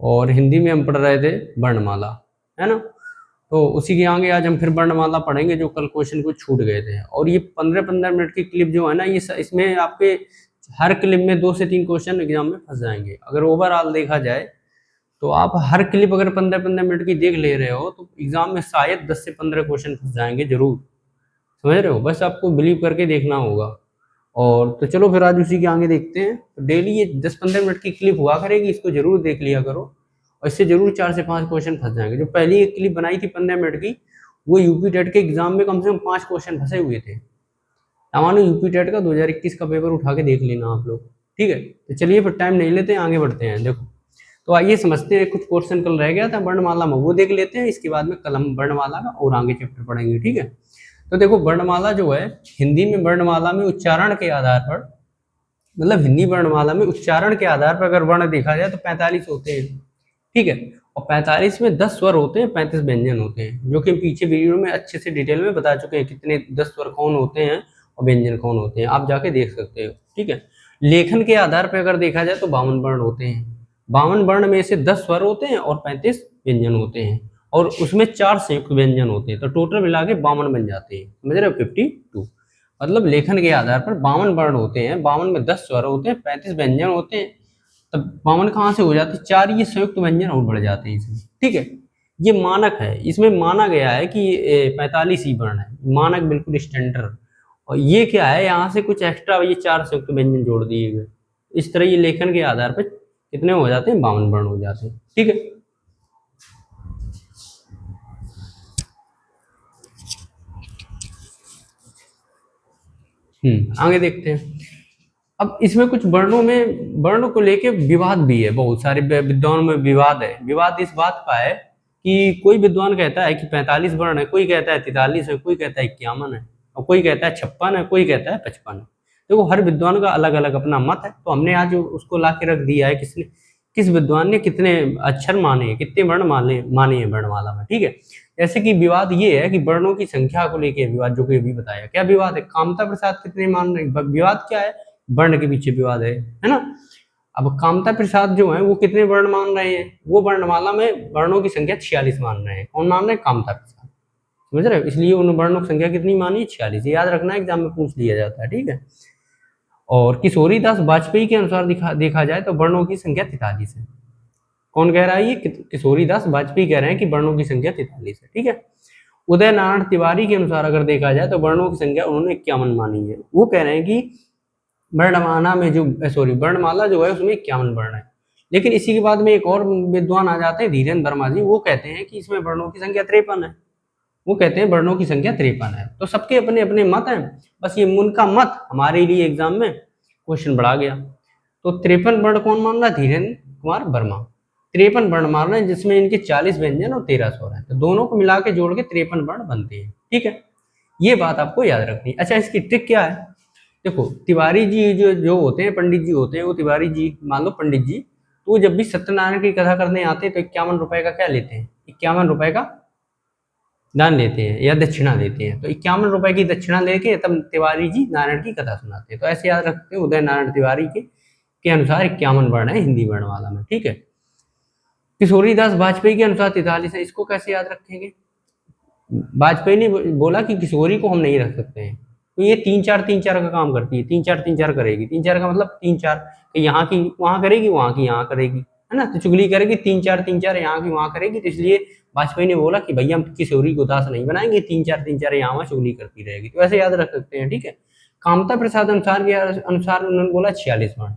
और हिंदी में हम पढ़ रहे थे वर्णमाला, है ना। तो उसी के आगे आज हम फिर वर्णमाला पढ़ेंगे, जो कल क्वेश्चन कुछ छूट गए थे। और ये 15-15 मिनट की क्लिप जो है ना, ये इसमें आपके हर क्लिप में 2 से 3 क्वेश्चन एग्जाम में फंस जाएंगे। अगर ओवरऑल देखा जाए तो आप हर क्लिप अगर 15-15 मिनट की देख ले रहे हो तो एग्जाम में शायद 10 से 15 क्वेश्चन फंस जाएंगे जरूर, समझ रहे हो। बस आपको बिलीव करके देखना होगा। और तो चलो फिर आज उसी के आगे देखते हैं। तो डेली ये 10-15 मिनट की क्लिप हुआ करेगी, इसको जरूर देख लिया करो और इससे जरूर 4 से 5 क्वेश्चन फंस जाएंगे। जो पहली एक क्लिप बनाई थी 15 मिनट की, वो यूपी टेट के एग्जाम में कम से कम 5 क्वेश्चन फंसे हुए थे। मानो यूपी टेट का 2021 का पेपर उठा के देख लेना आप लोग, ठीक है। तो चलिए फिर टाइम नहीं लेते हैं, आगे बढ़ते हैं। देखो तो आइए समझते हैं, कुछ क्वेश्चन कल रह गया था वर्णमाला में, वो देख लेते हैं। इसके बाद में कल हम वर्णमाला का और आगे चैप्टर पढ़ेंगे, ठीक है। तो देखो वर्णमाला जो है, हिंदी में वर्णमाला में उच्चारण के आधार पर, मतलब हिंदी वर्णमाला में उच्चारण के आधार पर अगर वर्ण देखा जाए तो 45 होते हैं, ठीक है। और 45 में 10 स्वर होते हैं, 35 व्यंजन होते हैं, जो कि पीछे वीडियो में अच्छे से डिटेल में बता चुके हैं कितने 10 स्वर कौन होते हैं और व्यंजन कौन होते हैं, आप जाके देख सकते हो, ठीक है। लेखन के आधार पर अगर देखा जाए तो 52 वर्ण होते हैं। 52 वर्ण में से 10 स्वर होते हैं और 35 व्यंजन होते हैं, और उसमें 4 संयुक्त व्यंजन होते हैं। तो टोटल मिला के 52 बन जाते हैं, समझ रहे हो, 52। मतलब लेखन के आधार पर 52 वर्ण होते हैं, 52 में 10 स्वर होते हैं, 35 व्यंजन होते हैं। तब 52 कहाँ से हो जाते हैं, 4 ये संयुक्त व्यंजन और बढ़ जाते हैं इसमें, ठीक है। ये मानक है, इसमें माना गया है कि 45 ही वर्ण है, मानक बिल्कुल स्टैंडर्ड। और ये क्या है, यहाँ से कुछ एक्स्ट्रा ये 4 संयुक्त व्यंजन जोड़ दिए गए। इस तरह ये लेखन के आधार पर कितने हो जाते हैं, 52 वर्ण हो जाते हैं, ठीक है। आगे देखते हैं। अब इसमें कुछ वर्णों में, वर्ण को लेके विवाद भी है, बहुत सारे विद्वानों में विवाद है। विवाद इस बात का है कि कोई विद्वान कहता है कि 45 वर्ण है, कोई कहता है 43 है, कोई कहता है 51 है, और कोई कहता है 56 है, कोई कहता है 55 है। देखो हर विद्वान का अलग अलग अपना मत है, तो हमने आज उसको ला के रख दिया है किसने, किस विद्वान ने कितने अक्षर माने हैं, कितने वर्ण माने हैं वर्णमाला में, ठीक है। जैसे कि विवाद ये है कि वर्णों की संख्या को लेके विवाद, जो कि अभी बताया। क्या विवाद है, कामता प्रसाद कितने मान रहे हैं, विवाद क्या है, वर्ण के पीछे विवाद है ना। अब कामता प्रसाद जो है वो कितने वर्ण मान रहे हैं, वो वर्णमाला में वर्णों की संख्या 46 मान रहे हैं। कौन मान रहे हैं, कामता प्रसाद, समझ रहे हो। इसलिए उन वर्णों की संख्या कितनी मानी, 46। याद रखना, एग्जाम में पूछ लिया जाता है, ठीक है। और किशोरी दास वाजपेयी के अनुसार देखा जाए तो वर्णों की संख्या 43 है। कौन कह रहा है, ये किशोरी दास वाजपेयी कह रहे हैं कि वर्णों की संख्या 43 है, ठीक है। उदय नारायण तिवारी के अनुसार अगर देखा जाए तो वर्णों की संख्या उन्होंने 51 मानी है। वो कह रहे हैं कि वर्णमाला में जो वर्णमाला जो है उसमें 51 वर्ण है। लेकिन इसी के बाद में एक और विद्वान आ जाते हैं, धीरेन्द्र वर्मा जी, वो कहते हैं कि इसमें वर्णों की संख्या 53 है। वो कहते हैं वर्णों की संख्या 53 है। तो सबके अपने अपने मत हैं, बस ये उनका मत हमारे लिए एग्जाम में क्वेश्चन बढ़ा गया। तो 53 वर्ण कौन मान रहा है, धीरेन्द्र कुमार वर्मा 53 वर्ण मान रहे हैं, जिसमें इनके 40 व्यंजन और 13 स्वर हैं। तो दोनों को मिला के जोड़ के 53 वर्ण बनते हैं, ठीक है। ये बात आपको याद रखनी। अच्छा, इसकी ट्रिक क्या है, देखो तिवारी जी जो होते हैं, पंडित जी होते हैं, वो तिवारी जी मान लो पंडित जी, तो जब भी सत्यनारायण की कथा करने आते हैं तो 51 रुपए का क्या लेते हैं, 51 रुपए का दान लेते हैं या दक्षिणा देते हैं। तो 51 रुपए की दक्षिणा लेके तब तिवारी जी नारायण की कथा सुनाते हैं। तो ऐसे याद रखते हैं, उदय नारायण तिवारी के अनुसार 51 वर्ण है हिंदी वर्णमाला में, ठीक है। किशोरी दास वाजपेयी के अनुसार 43 है। इसको कैसे याद रखेंगे, वाजपेयी ने बोला कि किशोरी को हम नहीं रख सकते हैं, तो ये 3-4 का काम करती है, 3-4 करेगी। 3-4 का मतलब 3-4 यहाँ की वहां करेगी, वहां की यहाँ करेगी, है ना। तो चुगली करेगी, 3-4 यहाँ की वहां करेगी। तो इसलिए वाजपेयी ने बोला कि भैया हम किशोरी को दास नहीं बनाएंगे, 3-4 यहाँ वहां चुगली करती रहेगी। तो ऐसे याद रख सकते हैं, ठीक है। कामता प्रसाद अनुसार के अनुसार उन्होंने बोला 46 वर्ण।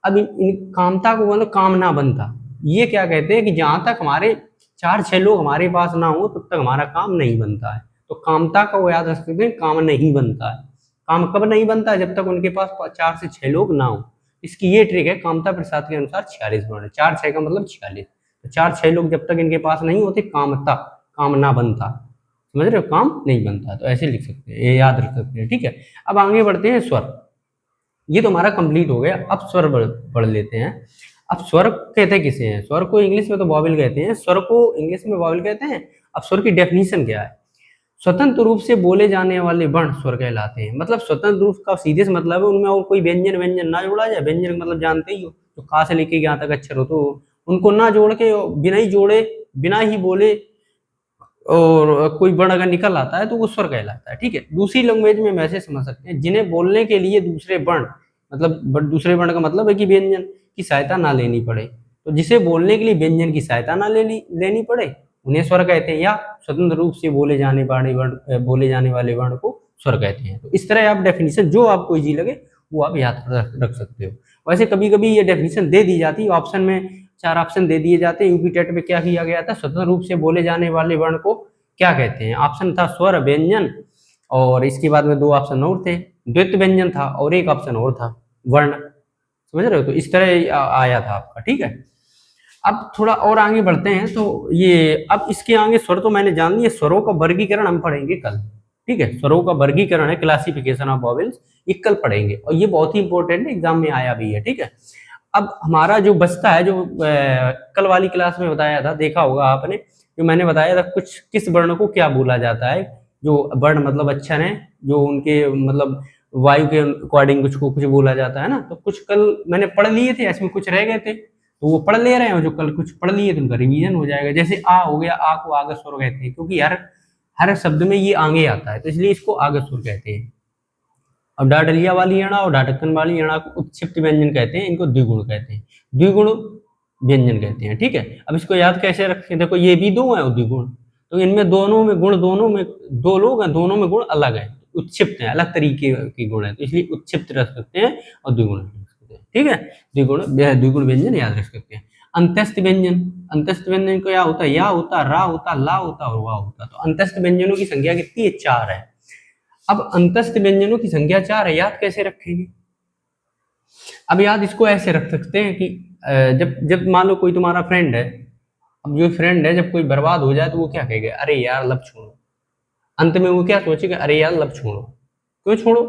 अब इन कामता को मतलब काम ना बनता, ये क्या कहते हैं कि जहां तक हमारे 4-6 लोग हमारे पास ना हो तब तक हमारा काम नहीं बनता है। तो कामता का वो याद रख सकते हैं, काम नहीं बनता है। काम कब नहीं बनता है, जब तक उनके पास 4 से 6 लोग ना हो। इसकी ये ट्रिक है, कामता प्रसाद के अनुसार 46 वर्ण, 4-6 का मतलब 46। तो 4-6 लोग जब तक इनके पास नहीं होते, काम ना बनता, समझ रहे हो, काम नहीं बनता। तो ऐसे लिख सकते हैं, ये याद रख सकते हैं, ठीक है। अब आगे बढ़ते हैं, स्वर। ये तो हमारा कंप्लीट हो गया। अब स्वर पढ़ लेते हैं। अब स्वर कहते किसे हैं, स्वर को इंग्लिश में तो वॉवेल कहते हैं, स्वर को इंग्लिश में वॉवेल कहते हैं। अब स्वर की डेफिनेशन क्या है, स्वतंत्र रूप से बोले जाने वाले वर्ण स्वर कहलाते हैं। मतलब स्वतंत्र रूप का सीधे से मतलब है उनमें और कोई व्यंजन ना जोड़ा जाए। व्यंजन मतलब जानते ही हो, तो का से लेके यहाँ तक अक्षर हो तो उनको ना जोड़ के, बिना ही जोड़े, बिना ही बोले और कोई वर्ण अगर निकल आता है तो वो स्वर कहलाता है। ठीक है, दूसरी लैंग्वेज में हम ऐसे समझ सकते हैं, जिन्हें बोलने के लिए दूसरे वर्ण, मतलब दूसरे वर्ण का मतलब है कि व्यंजन की सहायता ना लेनी पड़े। तो जिसे बोलने के लिए व्यंजन की सहायता ना लेनी पड़े उन्हें स्वर कहते हैं, या स्वतंत्र रूप से बोले जाने वाले वर्ण को स्वर कहते हैं। तो इस तरह आप डेफिनेशन जो आपको इजी लगे वो आप याद रख सकते हो। वैसे कभी कभी ये डेफिनेशन दे दी जाती है, ऑप्शन में 4 ऑप्शन दे दिए जाते हैं। यूपी टेट में क्या किया गया था, स्वतंत्र रूप से बोले जाने वाले वर्ण को क्या कहते हैं। ऑप्शन था स्वर, व्यंजन, और इसके बाद में 2 ऑप्शन और थे, द्वित्व व्यंजन था और एक ऑप्शन और था वर्ण। समझ रहे हो, तो इस तरह आया था आपका। ठीक है, अब थोड़ा और आगे बढ़ते हैं। तो ये अब इसके आगे स्वर तो मैंने जान लिया, स्वरों का वर्गीकरण हम पढ़ेंगे कल। ठीक है, स्वरों का वर्गीकरण है, क्लासिफिकेशन ऑफ वॉवेल्स, ये कल पढ़ेंगे और ये बहुत ही इंपॉर्टेंट है, एग्जाम में आया भी है। ठीक है, अब हमारा जो बचता है, जो कल वाली क्लास में बताया था, देखा होगा आपने, जो मैंने बताया था कुछ किस वर्ण को क्या बोला जाता है, जो वर्ण मतलब अक्षर है, जो उनके मतलब वायु के अकॉर्डिंग कुछ को कुछ बोला जाता है ना। तो कुछ कल मैंने पढ़ लिए थे, इसमें कुछ रह गए थे तो वो पढ़ ले रहे हैं, जो कल कुछ पढ़ लिए तो उनका रिवीजन हो जाएगा। जैसे आ हो गया, आ को आगे स्वर कहते हैं, क्योंकि हर शब्द में ये आगे आता है, तो इसलिए इसको आगे स्वर कहते हैं। अब डाडलिया वाली अणा और डाटकन वाली अणा को उत्क्षिप्त व्यंजन कहते हैं, इनको द्विगुण कहते हैं, द्विगुण व्यंजन कहते हैं। ठीक है, अब इसको याद कैसे रखें, देखो ये भी 2 है द्विगुण, तो इनमें दोनों में गुण, दोनों में 2 लोग हैं, दोनों में गुण अलग है, उत्क्षिप्त है, अलग तरीके के गुण है, तो इसलिए उत्क्षिप्त रख सकते हैं और द्विगुण रख सकते हैं। ठीक है, द्विगुण व्यंजन याद रख सकते हैं। अंत्यस्थ व्यंजन, अंत्यस्थ व्यंजन को क्या होता है, या होता, रा होता, ला होता और वा होता। तो अंत्यस्थ व्यंजनों की संख्या कितनी है, 4 है। अब अंतस्थ व्यंजनों की संख्या 4 है, याद कैसे रखेंगे। अब याद इसको ऐसे रख सकते हैं कि जब जब मान लो कोई तुम्हारा फ्रेंड है, अब जो फ्रेंड है जब कोई बर्बाद हो जाए तो वो क्या कहेगा, अरे यार लब छोड़ो। अंत में वो क्या सोचेगा, अरे यार लब छोड़ो। क्यों छोड़ो,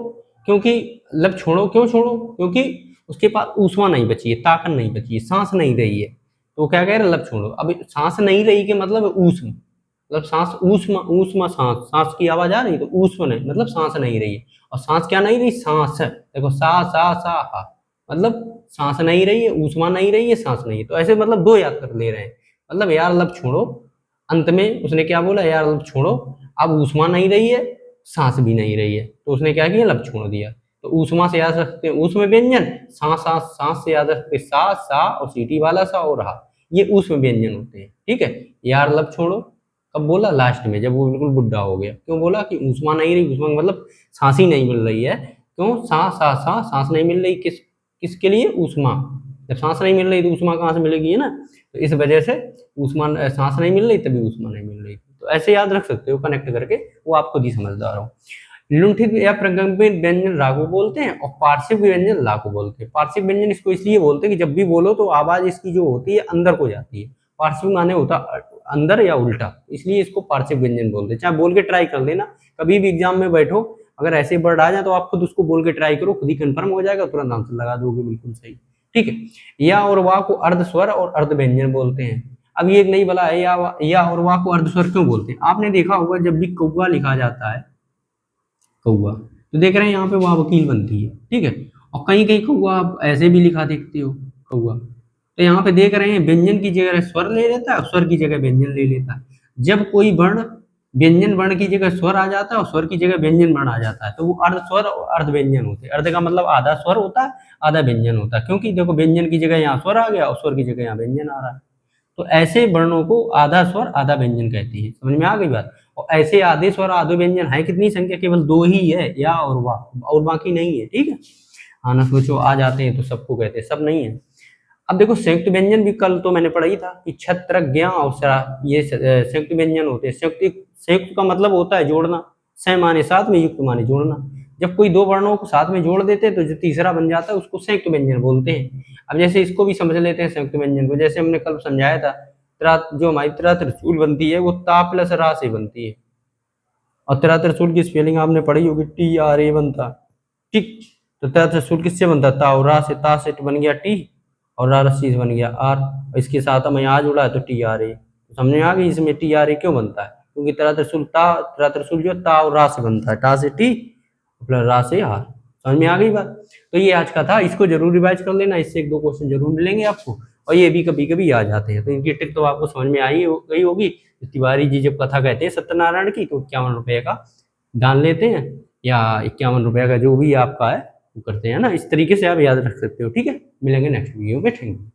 क्योंकि लब छोड़ो, क्यों छोड़ो, क्योंकि उसके पास ऊष्मा नहीं बची है, ताकत नहीं बची है, सांस नहीं रही है, तो वो क्या कह रहे, लब छोड़ो। अब सांस नहीं रही के मतलब ऊष्मा, मतलब सांस, ऊष्मा, ऊष्मा, सांस, सांस की आवाज आ रही तो ऊष्मा नहीं, मतलब सांस नहीं रही है। और सांस क्या नहीं रही, सांस, देखो सा हा, मतलब सांस नहीं रही है, ऊष्मा नहीं रही है, सांस नहीं है, तो ऐसे मतलब 2 याद कर ले रहे हैं। मतलब यार लब छोड़ो, अंत में उसने क्या बोला, यार लब छोड़ो, अब ऊष्मा नहीं रही है, सांस भी नहीं रही है, तो उसने क्या किया, लब छोड़ दिया। तो ऊष्मा से याद रखते हैं ऊष्म व्यंजन, सांस सांस सांस से याद रखते सा सा और सीटी वाला सा और रहा, ये ऊष्म व्यंजन होते हैं। ठीक है, यार लब छोड़ो कब बोला, लास्ट में, जब वो बिल्कुल बुढ़ा हो गया। क्यों बोला कि ऊष्मा नहीं रही, ऊष्मा मतलब सांस ही नहीं मिल रही है। क्यों, सा सा सा, सांस नहीं मिल रही, किसके लिए, ऊष्मा। जब सांस नहीं मिल रही तो ऊष्मा कहाँ से मिलेगी, है ना। तो इस वजह से ऊष्मा, सांस नहीं मिल रही तभी ऊष्मा नहीं मिल रही। तो ऐसे याद रख सकते हो कनेक्ट करके, वो आप खुद ही समझदार हो। लुंठित या प्रकम्पित व्यंजन रा को बोलते हैं और पार्श्विक व्यंजन ला को बोलते हैं। पार्श्विक व्यंजन इसको इसलिए बोलते हैं कि जब भी बोलो तो आवाज इसकी जो होती है अंदर को जाती है। पार्श्विक माने होता अंदर या उल्टा, इसलिए इसको पार्श्विक व्यंजन बोलते हैं। चाहे बोल के ट्राई कर लेना, कभी भी एग्जाम में बैठो अगर ऐसे वर्ड आ जाए तो आप खुद उसको बोल के ट्राई करो, खुद ही कंफर्म हो जाएगा, तुरंत आंसर लगा दोगे बिल्कुल सही। ठीक है, या और वाह को अर्ध स्वर और अर्ध व्यंजन बोलते हैं। अब ये नहीं बोला है या और वाह को अर्ध स्वर क्यों बोलते हैं। आपने देखा होगा जब भी कौवा लिखा जाता है, कौवा, तो देख रहे हैं यहाँ पे वाह वकील बनती है। ठीक है, और कहीं कहीं कौवा आप ऐसे भी लिखा देखते हो, कौवा। तो यहाँ पे देख रहे हैं व्यंजन की जगह स्वर ले लेता है और स्वर की जगह व्यंजन ले लेता है। जब कोई वर्ण व्यंजन वर्ण की जगह स्वर आ जाता है और स्वर की जगह व्यंजन वर्ण आ जाता है तो वो अर्ध स्वर और अर्ध व्यंजन होते हैं। अर्ध का मतलब आधा स्वर होता है, आधा व्यंजन होता है, क्योंकि देखो व्यंजन की जगह यहाँ स्वर आ गया और स्वर की जगह यहाँ व्यंजन आ रहा है। तो ऐसे वर्णों को आधा स्वर आधा व्यंजन कहते हैं। समझ में आ गई बात। और ऐसे आधे स्वर आधे व्यंजन है कितनी संख्या, केवल 2 ही है, या और वाह, और बाकी नहीं है। ठीक है, हाँ ना, सोचो आ जाते हैं तो सबको कहते हैं, सब नहीं है। अब देखो संयुक्त व्यंजन भी कल तो मैंने पढ़ा ही था कि छत्र, ज्ञ और सरा, ये संयुक्त व्यंजन होते हैं। संयुक्त का मतलब होता है जोड़ना, स माने साथ में, युक्त माने जोड़ना। जब कोई 2 वर्णों को साथ में जोड़ देते हैं तो जो तीसरा बन जाता है उसको संयुक्त व्यंजन बोलते हैं। अब जैसे इसको भी समझ लेते हैं संयुक्त व्यंजन को, जैसे हमने कल समझाया था, जो हमारी त्रिशूल बनती है वो ता प्लस रा से बनती है। और त्रिशूल की स्पेलिंग आपने पढ़ी होगी, TRA बनता। ठीक, तो त्रिशूल किससे बनता, ता और रा से, ता से बन गया टी और रा रस्सी से बन गया आर, इसके साथ हमें यहाँ जुड़ा है तो TRA। समझ में आ गई इसमें TRA क्यों बनता है, क्योंकि त्रिशूल जो ता और रा से बनता है, टा से टी प्लस रा से आर। समझ में आ गई बात। तो ये आज का था, इसको जरूर रिवाइज कर लेना, इससे 1-2 क्वेश्चन जरूर मिलेंगे आपको। और ये भी कभी कभी आ जाते हैं। तो इनकी ट्रिक तो आपको समझ में आई गई होगी। तिवारी जी जब कथा कहते हैं सत्यनारायण की, तो 51 रुपये का दान लेते हैं, या 51 रुपये का जो भी आपका है वो करते हैं ना। इस तरीके से आप याद रख सकते हो। ठीक है, मिलेंगे नेक्स्ट वीडियो में। Thank you.